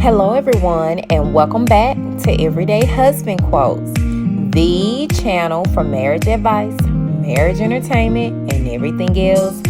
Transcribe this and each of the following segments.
Hello, everyone, and welcome back to Everyday Husband Quotes, the channel for marriage advice, marriage entertainment, and everything else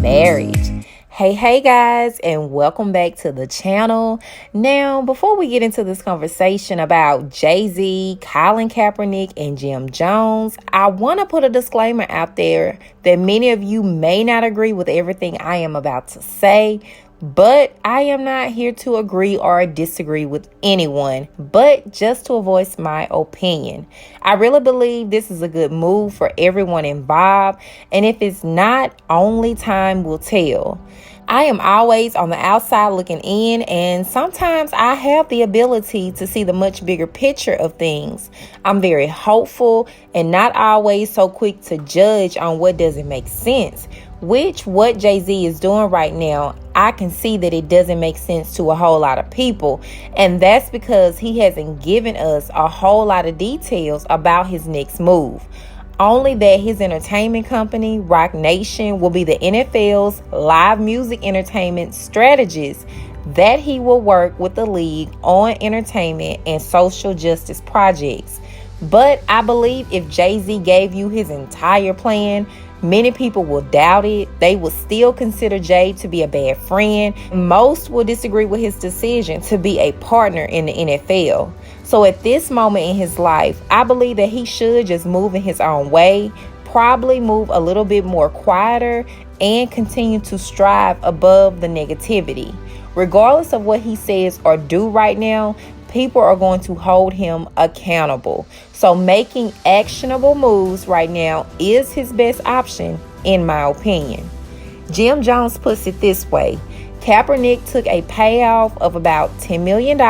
marriage. Hey guys, and welcome back to the channel. Now, before we get into this conversation about Jay-Z, Colin Kaepernick, and Jim Jones, I want to put a disclaimer out there that many of you may not agree with everything I am about to say. But I am not here to agree or disagree with anyone, but just to voice my opinion. I really believe this is a good move for everyone involved, and if it's not, only time will tell. I am always on the outside looking in, and sometimes I have the ability to see the much bigger picture of things. I'm very hopeful and not always so quick to judge on what doesn't make sense, which what Jay-Z is doing right now. I can see that it doesn't make sense to a whole lot of people, and that's because he hasn't given us a whole lot of details about his next move. Only that his entertainment company, Roc Nation, will be the NFL's live music entertainment strategist, that he will work with the league on entertainment and social justice projects. But I believe if Jay-Z gave you his entire plan, many people will doubt it. They will still consider Jay to be a bad friend. Most will disagree with his decision to be a partner in the NFL. So at this moment in his life, I believe that he should just move in his own way, probably move a little bit more quieter, and continue to strive above the negativity. Regardless of what he says or do right now, people are going to hold him accountable. So making actionable moves right now is his best option, in my opinion. Jim Jones puts it this way: Kaepernick took a payoff of about $10 million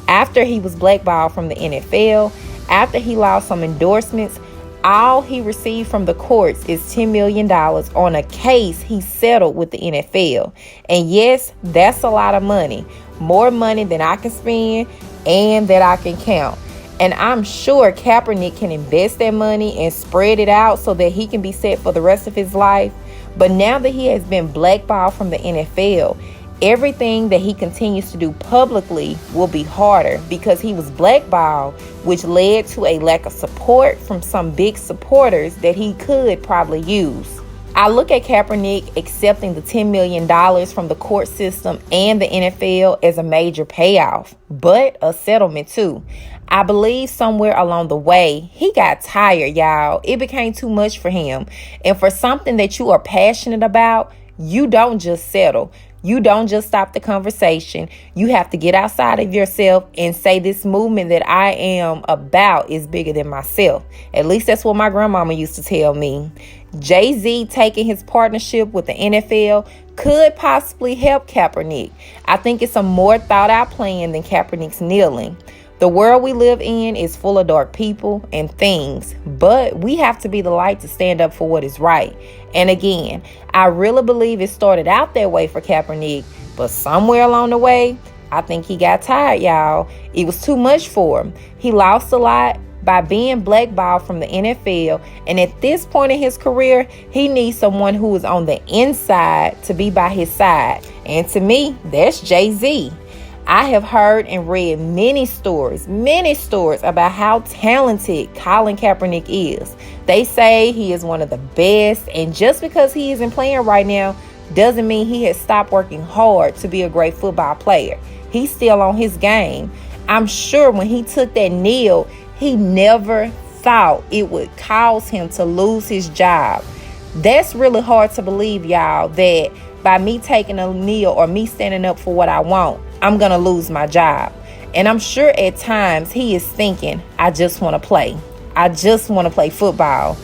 after he was blackballed from the NFL. After he lost some endorsements, all he received from the courts is $10 million on a case he settled with the NFL. And yes, that's a lot of money. More money than I can spend and that I can count. And I'm sure Kaepernick can invest that money and spread it out so that he can be set for the rest of his life. But now that he has been blackballed from the NFL, everything that he continues to do publicly will be harder because he was blackballed, which led to a lack of support from some big supporters that he could probably use. I look at Kaepernick accepting the $10 million from the court system and the NFL as a major payoff, but a settlement too. I believe somewhere along the way, he got tired, y'all. It became too much for him. And for something that you are passionate about, you don't just settle. You don't just stop the conversation. You have to get outside of yourself and say, this movement that I am about is bigger than myself. At least that's what my grandmama used to tell me. Jay-Z taking his partnership with the NFL could possibly help Kaepernick. I think it's a more thought out plan than Kaepernick's kneeling. The world we live in is full of dark people and things, but we have to be the light to stand up for what is right. And again, I really believe it started out that way for Kaepernick, but somewhere along the way, I think he got tired, y'all. It was too much for him. He lost a lot by being blackballed from the NFL, and at this point in his career, he needs someone who is on the inside to be by his side. And to me, that's Jay-Z. I have heard and read many stories about how talented Colin Kaepernick is. They say he is one of the best, and just because he isn't playing right now doesn't mean he has stopped working hard to be a great football player. He's still on his game. I'm sure when he took that kneel, he never thought it would cause him to lose his job. That's really hard to believe, y'all, that by me taking a kneel or me standing up for what I want, I'm going to lose my job. And I'm sure at times he is thinking, I just want to play. I just want to play football.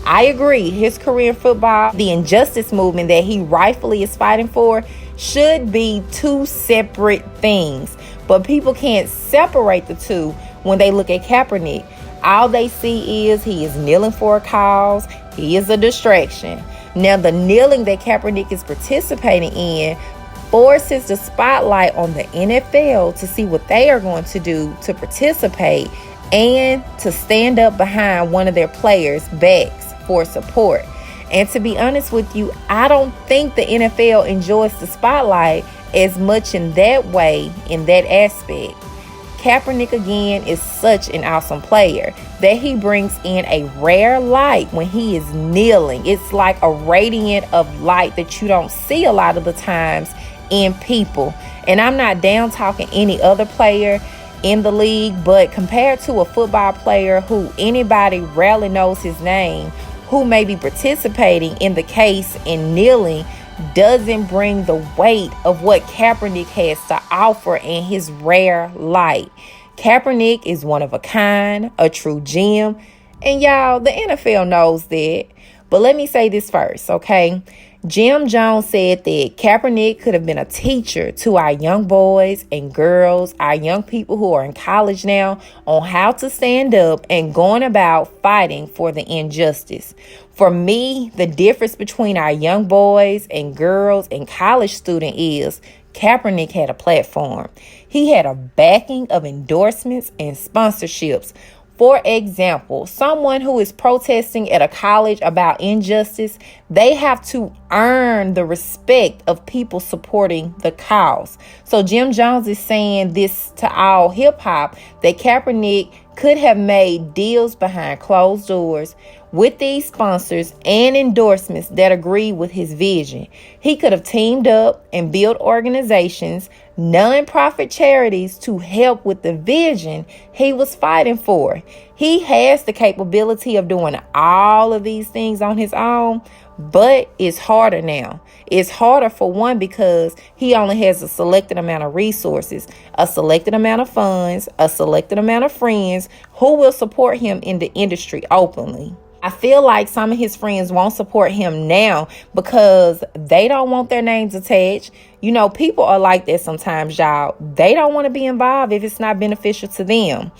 I agree. His career in football, the injustice movement that he rightfully is fighting for, should be two separate things. But people can't separate the two when they look at Kaepernick. All they see is he is kneeling for a cause. He is a distraction. Now, the kneeling that Kaepernick is participating in forces the spotlight on the NFL to see what they are going to do to participate and to stand up behind one of their players' backs for support. And to be honest with you, I don't think the NFL enjoys the spotlight as much in that way, in that aspect. Kaepernick again is such an awesome player that he brings in a rare light when he is kneeling. It's like a radiant of light that you don't see a lot of the times in people. And I'm not down talking any other player in the league, but compared to a football player who anybody rarely knows his name, who may be participating in the case and kneeling, doesn't bring the weight of what Kaepernick has to offer in his rare light. Kaepernick is one of a kind, a true gem, and y'all, the NFL knows that. But let me say this first, okay? Jim Jones said that Kaepernick could have been a teacher to our young boys and girls, our young people who are in college now, on how to stand up and going about fighting for the injustice. For me, the difference between our young boys and girls and college students is Kaepernick had a platform. He had a backing of endorsements and sponsorships. For example, someone who is protesting at a college about injustice, they have to earn the respect of people supporting the cause. So Jim Jones is saying this to all hip hop, that Kaepernick could have made deals behind closed doors with these sponsors and endorsements that agree with his vision. He could have teamed up and built organizations, non-profit charities to help with the vision he was fighting for. He has the capability of doing all of these things on his own, but it's harder now. It's harder for one because he only has a selected amount of resources, a selected amount of funds, a selected amount of friends who will support him in the industry openly. I feel like some of his friends won't support him now because they don't want their names attached. You know, people are like that sometimes, y'all. They don't want to be involved if it's not beneficial to them.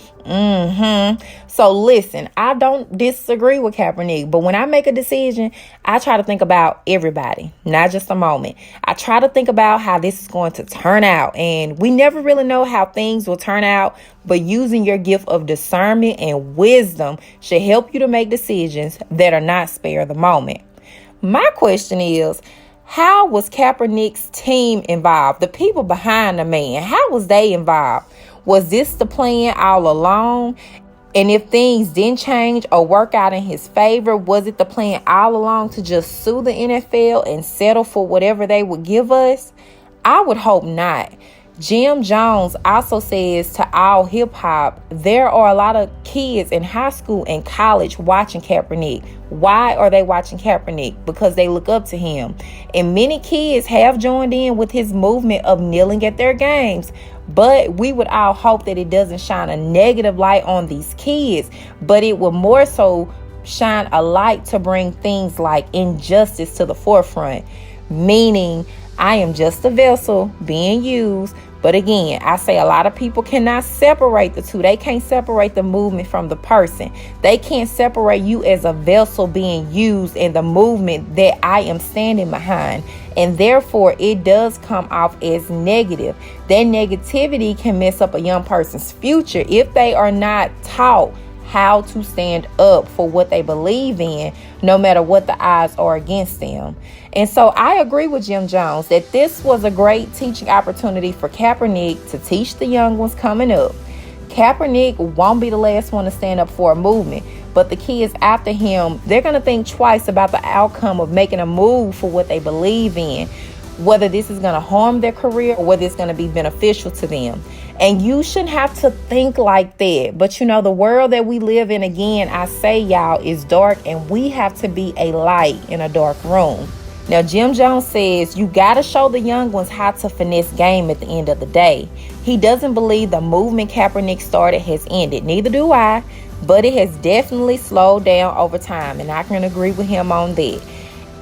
So listen, I don't disagree with Kaepernick, but when I make a decision, I try to think about everybody, not just a moment. I try to think about how this is going to turn out, and we never really know how things will turn out, but using your gift of discernment and wisdom should help you to make decisions that are not spare the moment. My question is, how was Kaepernick's team involved? The people behind the man, how was they involved? Was this the plan all along? And if things didn't change or work out in his favor, was it the plan all along to just sue the NFL and settle for whatever they would give us? I would hope not. Jim Jones also says to all hip hop, there are a lot of kids in high school and college watching Kaepernick. Why are they watching Kaepernick? Because they look up to him. And many kids have joined in with his movement of kneeling at their games. But we would all hope that it doesn't shine a negative light on these kids, but it will more so shine a light to bring things like injustice to the forefront, meaning I am just a vessel being used. But again, I say a lot of people cannot separate the two. They can't separate the movement from the person. They can't separate you as a vessel being used and the movement that I am standing behind. And therefore, it does come off as negative. That negativity can mess up a young person's future if they are not taught how to stand up for what they believe in, no matter what the odds are against them. And so I agree with Jim Jones that this was a great teaching opportunity for Kaepernick to teach the young ones coming up. Kaepernick won't be the last one to stand up for a movement, but the kids after him, they're going to think twice about the outcome of making a move for what they believe in, whether this is going to harm their career or whether it's going to be beneficial to them. And you shouldn't have to think like that. But you know, the world that we live in, again, I say, y'all, is dark, and we have to be a light in a dark room. Now, Jim Jones says you got to show the young ones how to finesse game at the end of the day. He doesn't believe the movement Kaepernick started has ended. Neither do I, but it has definitely slowed down over time, and I can agree with him on that.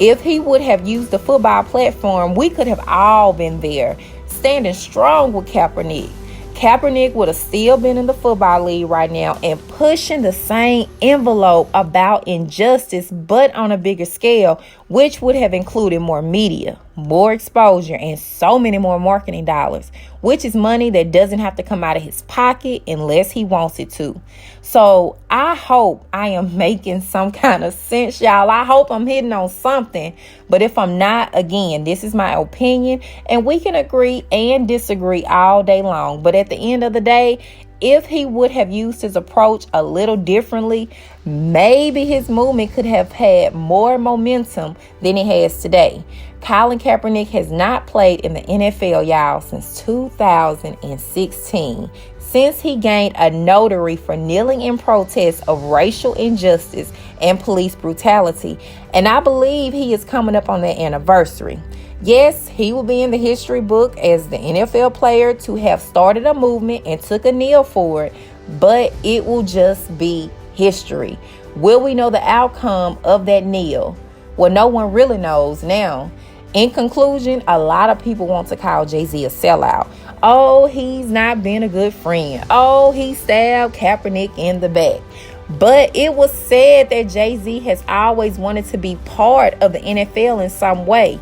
If he would have used the football platform, we could have all been there, standing strong with Kaepernick. Kaepernick would have still been in the football league right now and pushing the same envelope about injustice, but on a bigger scale which would have included more media, more exposure, and so many more marketing dollars, which is money that doesn't have to come out of his pocket unless he wants it to. So I hope I am making some kind of sense, y'all. I hope I'm hitting on something. But if I'm not, again, this is my opinion, and we can agree and disagree all day long. But at the end of the day, if he would have used his approach a little differently, maybe his movement could have had more momentum than it has today. Colin Kaepernick has not played in the NFL, y'all, since 2016. Since he gained a notary for kneeling in protest of racial injustice and police brutality. And I believe he is coming up on that anniversary. Yes, he will be in the history book as the NFL player to have started a movement and took a kneel for it, but it will just be history. Will we know the outcome of that kneel? Well, no one really knows now. In conclusion, a lot of people want to call Jay-Z a sellout. Oh, he's not been a good friend. Oh, he stabbed Kaepernick in the back. But it was said that Jay-Z has always wanted to be part of the NFL in some way.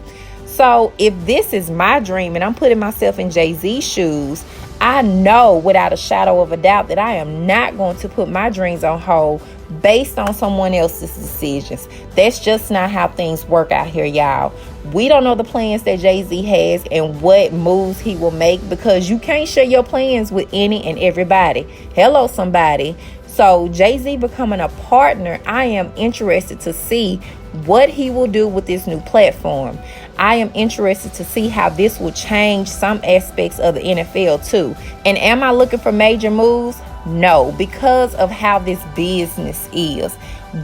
So if this is my dream and I'm putting myself in Jay-Z's shoes, I know without a shadow of a doubt that I am not going to put my dreams on hold based on someone else's decisions. That's just not how things work out here, y'all. We don't know the plans that Jay-Z has and what moves he will make, because you can't share your plans with any and everybody. Hello, somebody. So Jay-Z becoming a partner, I am interested to see what he will do with this new platform. I am interested to see how this will change some aspects of the NFL too. And am I looking for major moves? No, because of how this business is.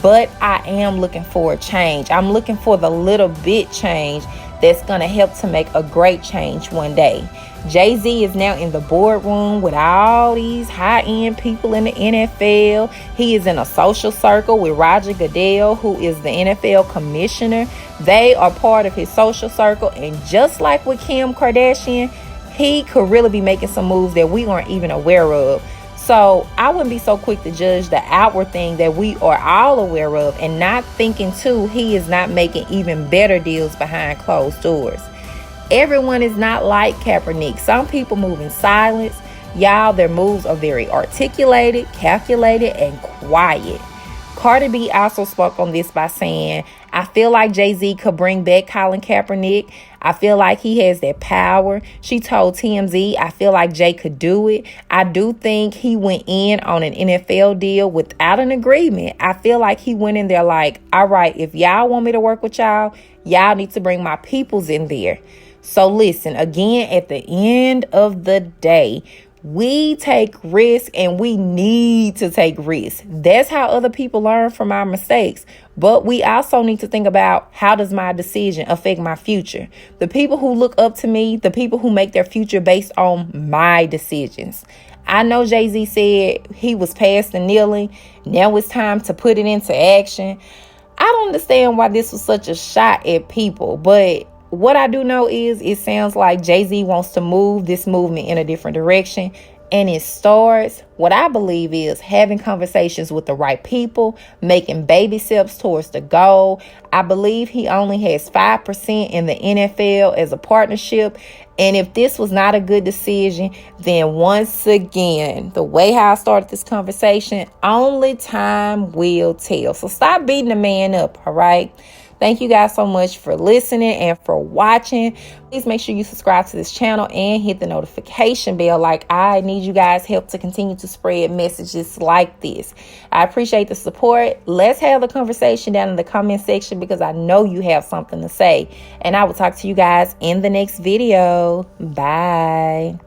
But I am looking for a change. I'm looking for the little bit change that's going to help to make a great change one day. Jay-Z is now in the boardroom with all these high-end people in the NFL. He is in a social circle with Roger Goodell, who is the NFL commissioner. They are part of his social circle. And just like with Kim Kardashian, he could really be making some moves that we aren't even aware of. So I wouldn't be so quick to judge the outward thing that we are all aware of, and not thinking too he is not making even better deals behind closed doors. Everyone is not like Kaepernick. Some people move in silence. Y'all, their moves are very articulated, calculated, and quiet. Cardi B also spoke on this by saying, I feel like Jay-Z could bring back Colin Kaepernick. I feel like he has that power. She told TMZ, I feel like Jay could do it. I do think he went in on an NFL deal without an agreement. I feel like he went in there like, all right, if y'all want me to work with y'all, y'all need to bring my peoples in there. So listen, again, at the end of the day, we take risks, and we need to take risks. That's how other people learn from our mistakes. But we also need to think about, how does my decision affect my future? The people who look up to me, the people who make their future based on my decisions. I know Jay-Z said he was past the kneeling. Now it's time to put it into action. I don't understand why this was such a shot at people, but what I do know is it sounds like Jay-Z wants to move this movement in a different direction. And it starts, what I believe is, having conversations with the right people, making baby steps towards the goal. I believe he only has 5% in the NFL as a partnership. And if this was not a good decision, then once again, the way how I started this conversation, only time will tell. So stop beating the man up, all right? Thank you guys so much for listening and for watching. Please make sure you subscribe to this channel and hit the notification bell. Like, I need you guys' help to continue to spread messages like this. I appreciate the support. Let's have the conversation down in the comment section, because I know you have something to say. And I will talk to you guys in the next video. Bye.